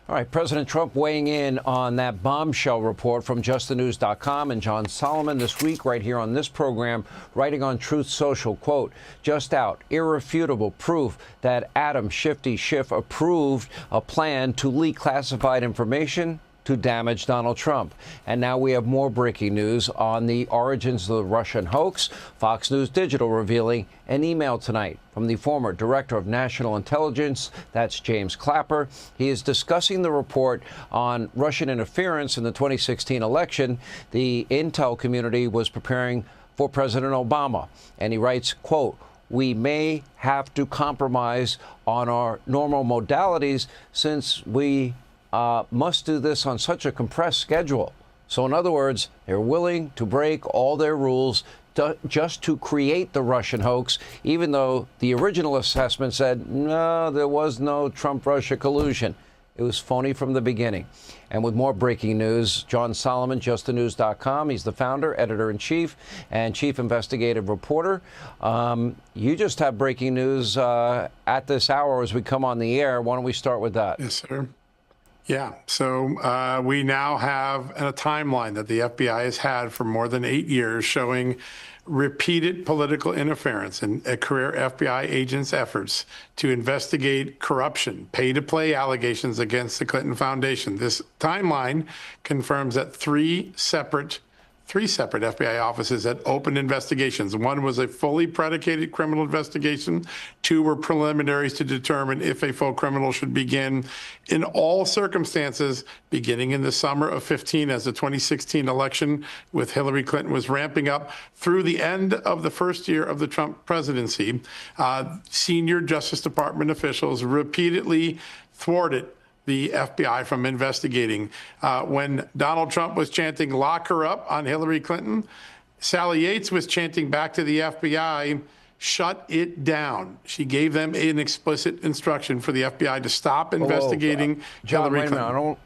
All right, President Trump weighing in on that bombshell report from justthenews.com and John Solomon this week right here on this program, writing on Truth Social, quote, just out, irrefutable proof that Adam Schiff approved a plan to leak classified information to damage Donald Trump. And now we have more breaking news on the origins of the Russian hoax. Fox News Digital revealing an email tonight from the former director of national intelligence, that's James Clapper. He is discussing the report on Russian interference in the 2016 election. The intel community was preparing for President Obama. And he writes, quote, we may have to compromise on our normal modalities since we must do this on such a compressed schedule. So in other words, they're willing to break all their rules just to create the Russian hoax, even though the original assessment said, no, there was no Trump-Russia collusion. It was phony from the beginning. And with more breaking news, John Solomon, justthenews.com. He's the founder, editor-in-chief, and chief investigative reporter. You just have breaking news at this hour as we come on the air. Why don't we start with that? Yes, sir. Yeah, so we now have a timeline that the FBI has had for more than 8 years showing repeated political interference in a career FBI agent's efforts to investigate corruption, pay-to-play allegations against the Clinton Foundation. This timeline confirms that three separate FBI offices had opened investigations. One was a fully predicated criminal investigation. Two were preliminaries to determine if a full criminal should begin. In all circumstances, beginning in the summer of 15, as the 2016 election with Hillary Clinton was ramping up through the end of the first year of the Trump presidency, senior Justice Department officials repeatedly thwarted the FBI from investigating. When Donald Trump was chanting, lock her up on Hillary Clinton, Sally Yates was chanting back to the FBI, shut it down. She gave them an explicit instruction for the FBI to stop investigating Hillary Clinton.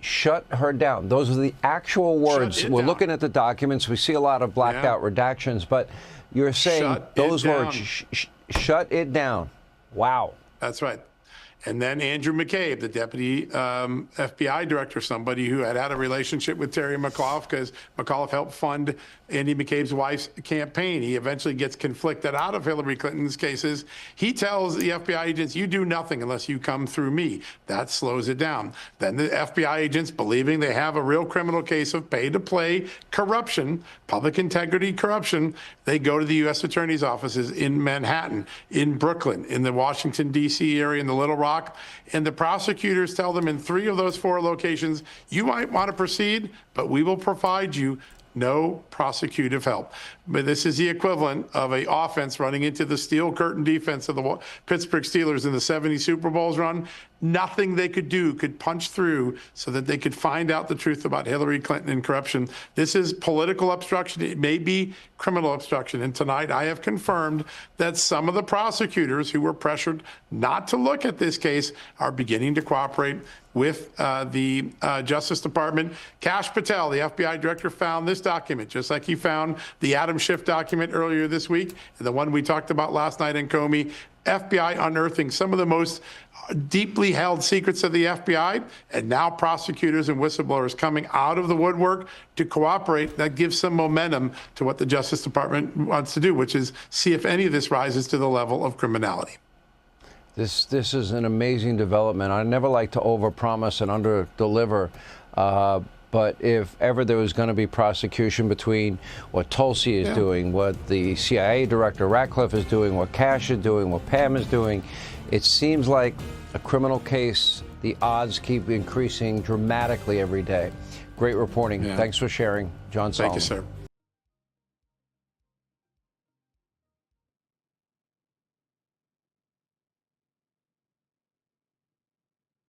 Shut her down. Those are the actual words. We're looking at the documents. We see a lot of blacked out redactions, but you're saying those words, shut it down. Wow. That's right. And then Andrew McCabe, the deputy FBI director, somebody who had a relationship with Terry McAuliffe because McAuliffe helped fund Andy McCabe's wife's campaign. He eventually gets conflicted out of Hillary Clinton's cases. He tells the FBI agents, you do nothing unless you come through me. That slows it down. Then the FBI agents, believing they have a real criminal case of pay-to-play corruption, public integrity corruption, they go to the U.S. attorney's offices in Manhattan, in Brooklyn, in the Washington, D.C. area, in the Little Rock. And the prosecutors tell them in 3 of those 4 locations, you might want to proceed, but we will provide you no prosecutive help. But this is the equivalent of an offense running into the steel curtain defense of the Pittsburgh Steelers in the 70 Super Bowls run. Nothing they could do could punch through so that they could find out the truth about Hillary Clinton and corruption. This is political obstruction. It may be criminal obstruction. And tonight I have confirmed that some of the prosecutors who were pressured not to look at this case are beginning to cooperate with the Justice Department. Kash Patel, the FBI director, found this document, just like he found the Adam Schiff document earlier this week, and the one we talked about last night in Comey. FBI unearthing some of the most deeply held secrets of the FBI, and now prosecutors and whistleblowers coming out of the woodwork to cooperate. That gives some momentum to what the Justice Department wants to do, which is see if any of this rises to the level of criminality. This is an amazing development. I never like to overpromise and underdeliver, but if ever there was going to be prosecution between what Tulsi is doing, what the CIA director Ratcliffe is doing, what Kash is doing, what Pam is doing, it seems like a criminal case. The odds keep increasing dramatically every day. Great reporting. Thanks for sharing, John Solomon. Thank you, sir.